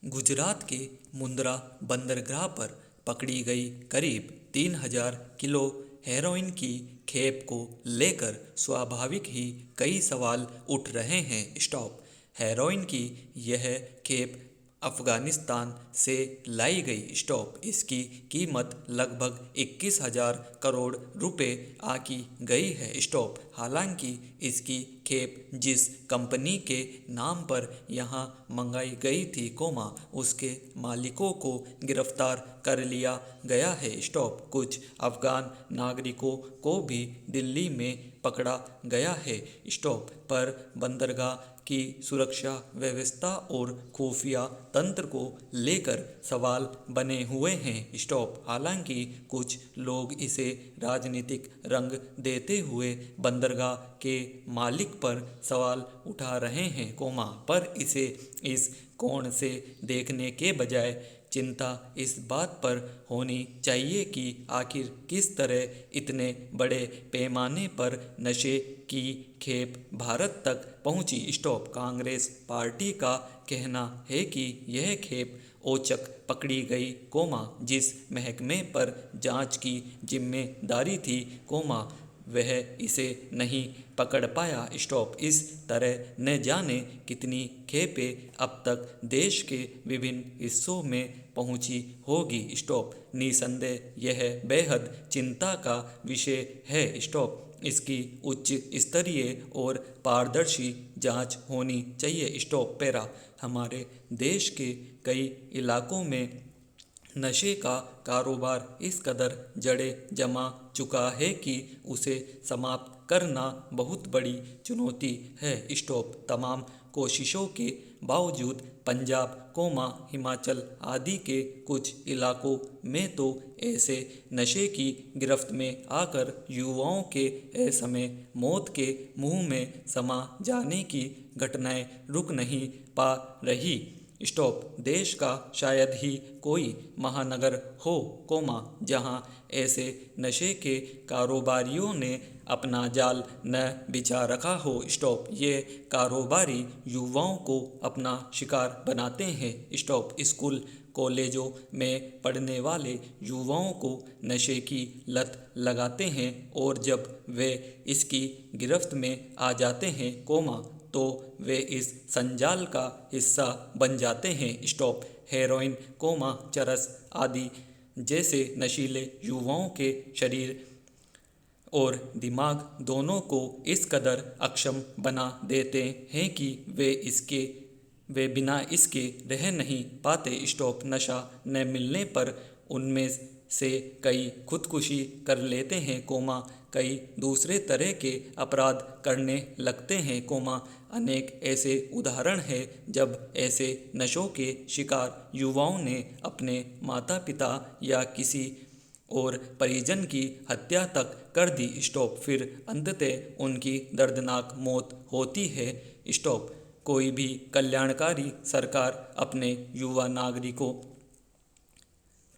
गुजरात के मुंद्रा बंदरगाह पर पकड़ी गई करीब 3,000 किलो हेरोइन की खेप को लेकर स्वाभाविक ही कई सवाल उठ रहे हैं। हेरोइन की यह खेप अफगानिस्तान से लाई गई। इसकी कीमत लगभग 21,000 करोड़ रुपए आकी गई है। हालांकि इसकी खेप जिस कंपनी के नाम पर यहाँ मंगाई गई थी, उसके मालिकों को गिरफ्तार कर लिया गया है। कुछ अफगान नागरिकों को भी दिल्ली में पकड़ा गया है। पर बंदरगाह की सुरक्षा व्यवस्था और खुफिया तंत्र को लेकर सवाल बने हुए हैं। हालांकि कुछ लोग इसे राजनीतिक रंग देते हुए बंदरगाह के मालिक पर सवाल उठा रहे हैं, पर इसे इस कोण से देखने के बजाय चिंता इस बात पर होनी चाहिए कि आखिर किस तरह इतने बड़े पैमाने पर नशे की खेप भारत तक पहुंची। कांग्रेस पार्टी का कहना है कि यह खेप औचक पकड़ी गई, जिस महकमे पर जांच की जिम्मेदारी थी, वह इसे नहीं पकड़ पाया। इस तरह न जाने कितनी खेपें अब तक देश के विभिन्न हिस्सों में पहुंची होगी। निसंदेह यह बेहद चिंता का विषय है। इसकी उच्च स्तरीय और पारदर्शी जांच होनी चाहिए। हमारे देश के कई इलाकों में नशे का कारोबार इस कदर जड़े जमा चुका है कि उसे समाप्त करना बहुत बड़ी चुनौती है। तमाम कोशिशों के बावजूद पंजाब, हिमाचल आदि के कुछ इलाकों में तो ऐसे नशे की गिरफ्त में आकर युवाओं के असमय मौत के मुंह में समा जाने की घटनाएं रुक नहीं पा रही। देश का शायद ही कोई महानगर हो, जहां ऐसे नशे के कारोबारियों ने अपना जाल न बिछा रखा हो। ये कारोबारी युवाओं को अपना शिकार बनाते हैं। स्कूल कॉलेजों में पढ़ने वाले युवाओं को नशे की लत लगाते हैं और जब वे इसकी गिरफ्त में आ जाते हैं, तो वे इस संजाल का हिस्सा बन जाते हैं। हेरोइन, चरस आदि जैसे नशीले युवाओं के शरीर और दिमाग दोनों को इस कदर अक्षम बना देते हैं कि वे बिना इसके रह नहीं पाते। नशा न मिलने पर उनमें से कई खुदकुशी कर लेते हैं, कई दूसरे तरह के अपराध करने लगते हैं, अनेक ऐसे उदाहरण हैं जब ऐसे नशों के शिकार युवाओं ने अपने माता पिता या किसी और परिजन की हत्या तक कर दी। फिर अंततः उनकी दर्दनाक मौत होती है। कोई भी कल्याणकारी सरकार अपने युवा नागरिकों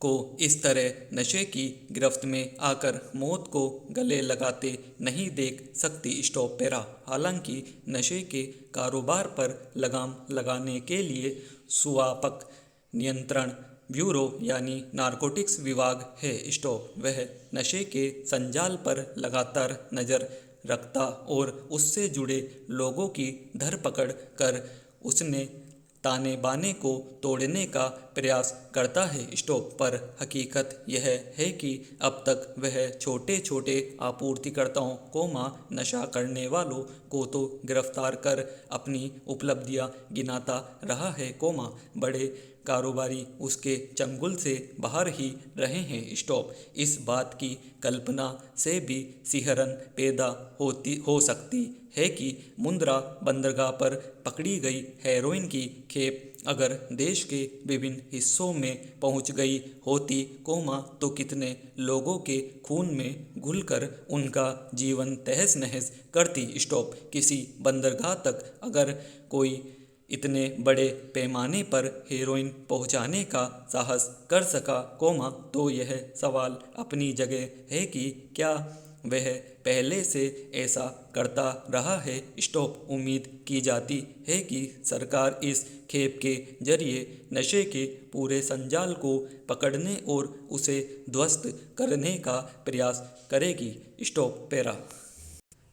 को इस तरह नशे की गिरफ्त में आकर मौत को गले लगाते नहीं देख सकती। हालांकि नशे के कारोबार पर लगाम लगाने के लिए स्वापक नियंत्रण ब्यूरो यानी नारकोटिक्स विभाग है। वह नशे के संजाल पर लगातार नज़र रखता और उससे जुड़े लोगों की धरपकड़ कर उसने ताने बाने को तोड़ने का प्रयास करता है। पर हकीकत यह है कि अब तक वह छोटे छोटे आपूर्तिकर्ताओं, नशा करने वालों को तो गिरफ्तार कर अपनी उपलब्धियां गिनाता रहा है, बड़े कारोबारी उसके चंगुल से बाहर ही रहे हैं। इस बात की कल्पना से भी सिहरन पैदा हो सकती है कि मुंद्रा बंदरगाह पर पकड़ी गई हेरोइन की खेप अगर देश के विभिन्न हिस्सों में पहुंच गई होती, तो कितने लोगों के खून में घुलकर उनका जीवन तहस नहस करती। किसी बंदरगाह तक अगर कोई इतने बड़े पैमाने पर हेरोइन पहुंचाने का साहस कर सका, तो यह सवाल अपनी जगह है कि क्या वह पहले से ऐसा करता रहा है। स्टॉप। उम्मीद की जाती है कि सरकार इस खेप के जरिए नशे के पूरे संजाल को पकड़ने और उसे ध्वस्त करने का प्रयास करेगी। Stop para.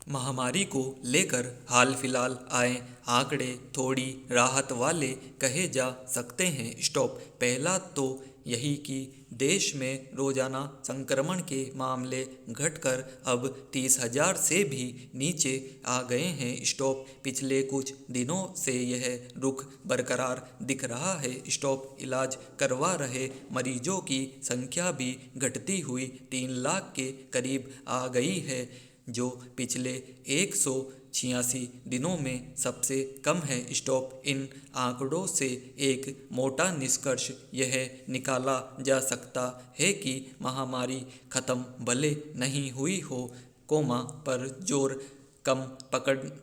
महामारी को लेकर हाल फिलहाल आए आंकड़े थोड़ी राहत वाले कहे जा सकते हैं। स्टॉप। पहला तो यही कि देश में रोजाना संक्रमण के मामले घटकर अब 30,000 से भी नीचे आ गए हैं। स्टॉप। पिछले कुछ दिनों से यह रुख बरकरार दिख रहा है। स्टॉप। इलाज करवा रहे मरीजों की संख्या भी घटती हुई 3 लाख के करीब आ गई है, जो पिछले 186 दिनों में सबसे कम है। स्टॉप। इन आंकड़ों से एक मोटा निष्कर्ष यह निकाला जा सकता है कि महामारी खत्म भले नहीं हुई हो, पर जोर कम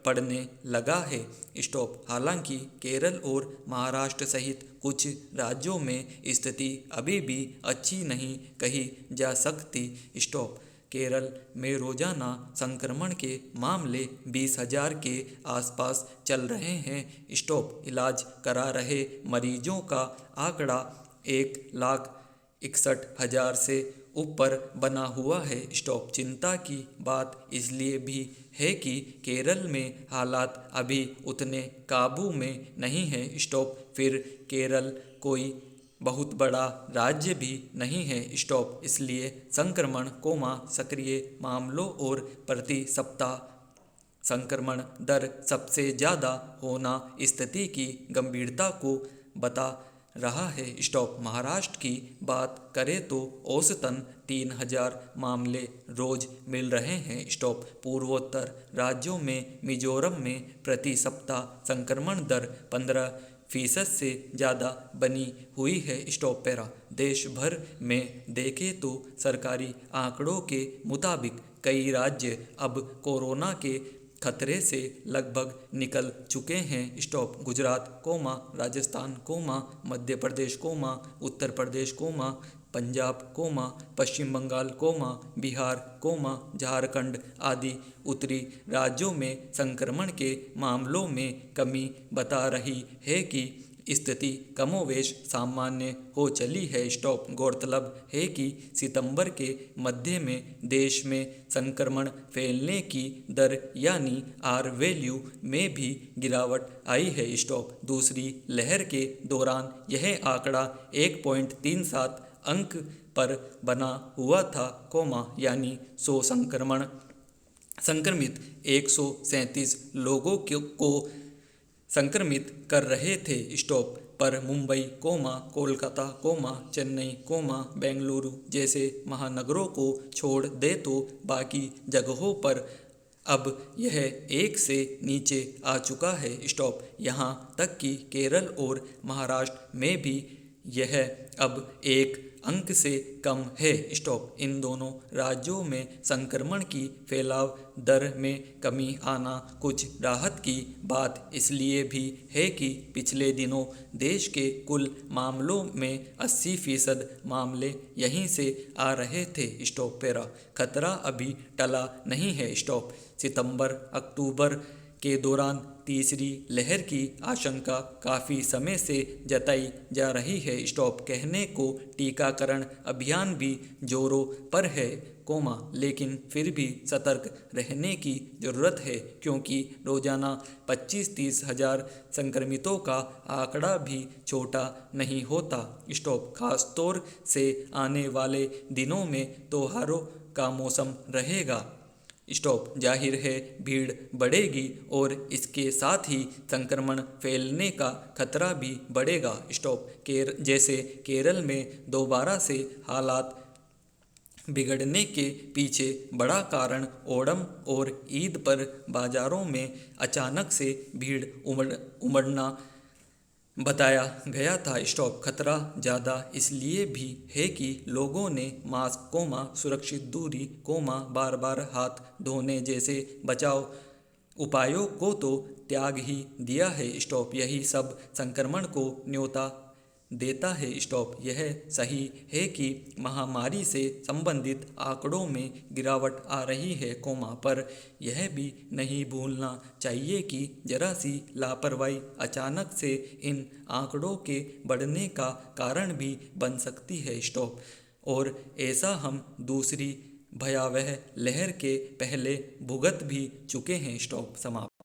पड़ने लगा है। स्टॉप। हालांकि केरल और महाराष्ट्र सहित कुछ राज्यों में स्थिति अभी भी अच्छी नहीं कही जा सकती। स्टॉप। केरल में रोजाना संक्रमण के मामले 20,000 के आसपास चल रहे हैं। स्टॉप। इलाज करा रहे मरीजों का आंकड़ा 1,61,000 से ऊपर बना हुआ है। स्टॉप। चिंता की बात इसलिए भी है कि केरल में हालात अभी उतने काबू में नहीं है। स्टॉप। फिर केरल कोई बहुत बड़ा राज्य भी नहीं है। स्टॉप। इसलिए संक्रमण, सक्रिय मामलों और प्रति सप्ताह संक्रमण दर सबसे ज़्यादा होना स्थिति की गंभीरता को बता रहा है। स्टॉप। महाराष्ट्र की बात करें तो औसतन 3,000 मामले रोज मिल रहे हैं। स्टॉप। पूर्वोत्तर राज्यों में मिजोरम में प्रति सप्ताह संक्रमण दर 15% से ज़्यादा बनी हुई है। Stop para. देश भर में देखें तो सरकारी आंकड़ों के मुताबिक कई राज्य अब कोरोना के खतरे से लगभग निकल चुके हैं। स्टॉप। गुजरात, राजस्थान, मध्य प्रदेश, उत्तर प्रदेश, पंजाब, पश्चिम बंगाल, बिहार, झारखंड आदि उत्तरी राज्यों में संक्रमण के मामलों में कमी बता रही है कि स्थिति कमोवेश सामान्य हो चली है। स्टॉप। गौरतलब है कि सितंबर के मध्य में देश में संक्रमण फैलने की दर यानी आर वैल्यू में भी गिरावट आई है। स्टॉप। दूसरी लहर के दौरान यह आंकड़ा 1.37 अंक पर बना हुआ था, यानी 100 संक्रमित 137 लोगों को संक्रमित कर रहे थे। स्टॉप। पर मुंबई, कोलकाता, चेन्नई, बेंगलुरु जैसे महानगरों को छोड़ दे तो बाकी जगहों पर अब यह 1 से नीचे आ चुका है। स्टॉप। यहाँ तक कि केरल और महाराष्ट्र में भी यह अब 1 अंक से कम है। स्टॉप। इन दोनों राज्यों में संक्रमण की फैलाव दर में कमी आना कुछ राहत की बात इसलिए भी है कि पिछले दिनों देश के कुल मामलों में 80% मामले यहीं से आ रहे थे। Stop para. खतरा अभी टला नहीं है। स्टॉप। सितंबर-अक्टूबर के दौरान तीसरी लहर की आशंका काफ़ी समय से जताई जा रही है। स्टॉप। कहने को टीकाकरण अभियान भी जोरों पर है, लेकिन फिर भी सतर्क रहने की ज़रूरत है, क्योंकि रोजाना 25-30 हज़ार संक्रमितों का आंकड़ा भी छोटा नहीं होता। स्टॉप। खासतौर से आने वाले दिनों में त्योहारों का मौसम रहेगा। स्टॉप। जाहिर है भीड़ बढ़ेगी और इसके साथ ही संक्रमण फैलने का खतरा भी बढ़ेगा। स्टॉप। जैसे केरल में दोबारा से हालात बिगड़ने के पीछे बड़ा कारण ओणम और ईद पर बाजारों में अचानक से भीड़ उमड़ना बताया गया था। स्टॉप। खतरा ज़्यादा इसलिए भी है कि लोगों ने मास्क, सुरक्षित दूरी, बार बार हाथ धोने जैसे बचाव उपायों को तो त्याग ही दिया है। स्टॉप। यही सब संक्रमण को न्योता देता है स्टॉप। यह सही है कि महामारी से संबंधित आंकड़ों में गिरावट आ रही है, पर यह भी नहीं भूलना चाहिए कि जरा सी लापरवाही अचानक से इन आंकड़ों के बढ़ने का कारण भी बन सकती है, स्टॉप। और ऐसा हम दूसरी भयावह लहर के पहले भुगत भी चुके हैं, स्टॉप। समाप्त।